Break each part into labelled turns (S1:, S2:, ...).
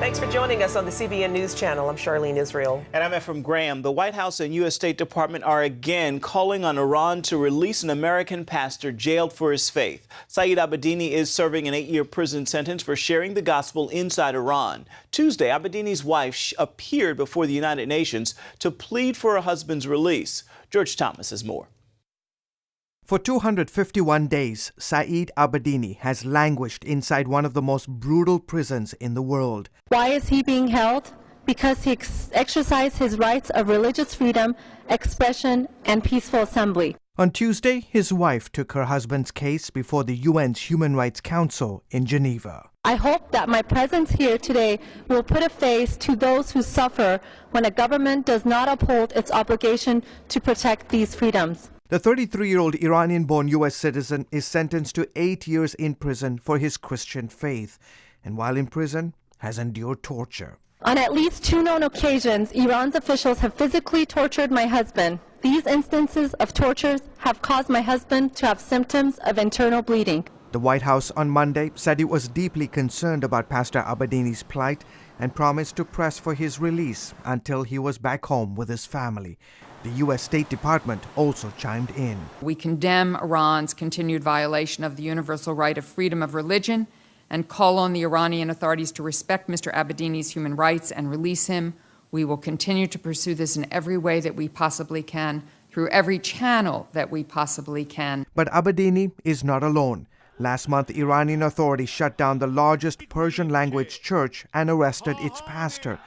S1: Thanks for joining us on the CBN News Channel. I'm Charlene Israel.
S2: And I'm Ephraim Graham. The White House and U.S. State Department are again calling on Iran to release an American pastor jailed for his faith. Saeed Abedini is serving an 8-year prison sentence for sharing the gospel inside Iran. Tuesday, Abedini's wife appeared before the United Nations to plead for her husband's release. George Thomas has more.
S3: For 251 days, Saeed Abedini has languished inside one of the most brutal prisons in the world.
S4: Why is he being held? Because he exercised his rights of religious freedom, expression, and peaceful assembly.
S3: On Tuesday, his wife took her husband's case before the UN's Human Rights Council in Geneva.
S4: I hope that my presence here today will put a face to those who suffer when a government does not uphold its obligation to protect these freedoms.
S3: The 33-year-old Iranian-born U.S. citizen is sentenced to 8 years in prison for his Christian faith, and while in prison, has endured torture.
S4: On at least 2 known occasions, Iran's officials have physically tortured my husband. These instances of tortures have caused my husband to have symptoms of internal bleeding.
S3: The White House on Monday said it was deeply concerned about Pastor Abedini's plight and promised to press for his release until he was back home with his family. The U.S. State Department also chimed in.
S5: We condemn Iran's continued violation of the universal right of freedom of religion and call on the Iranian authorities to respect Mr. Abedini's human rights and release him. We will continue to pursue this in every way that we possibly can, through every channel that we possibly can.
S3: But Abedini is not alone. Last month, Iranian authorities shut down the largest Persian-language church and arrested its pastor.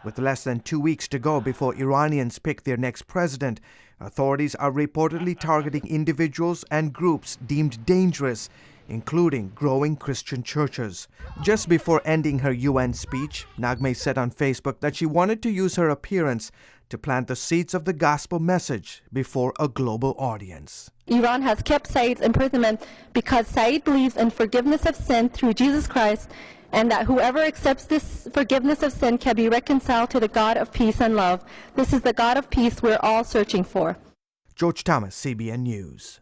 S3: With less than 2 weeks to go before Iranians pick their next president, authorities are reportedly targeting individuals and groups deemed dangerous, including growing Christian churches. Just before ending her UN speech, Naghmeh said on Facebook that she wanted to use her appearance to plant the seeds of the gospel message before a global audience.
S4: Iran has kept Saeed's imprisonment because Saeed believes in forgiveness of sin through Jesus Christ, and that whoever accepts this forgiveness of sin can be reconciled to the God of peace and love. This is the God of peace we're all searching for.
S3: George Thomas, CBN News.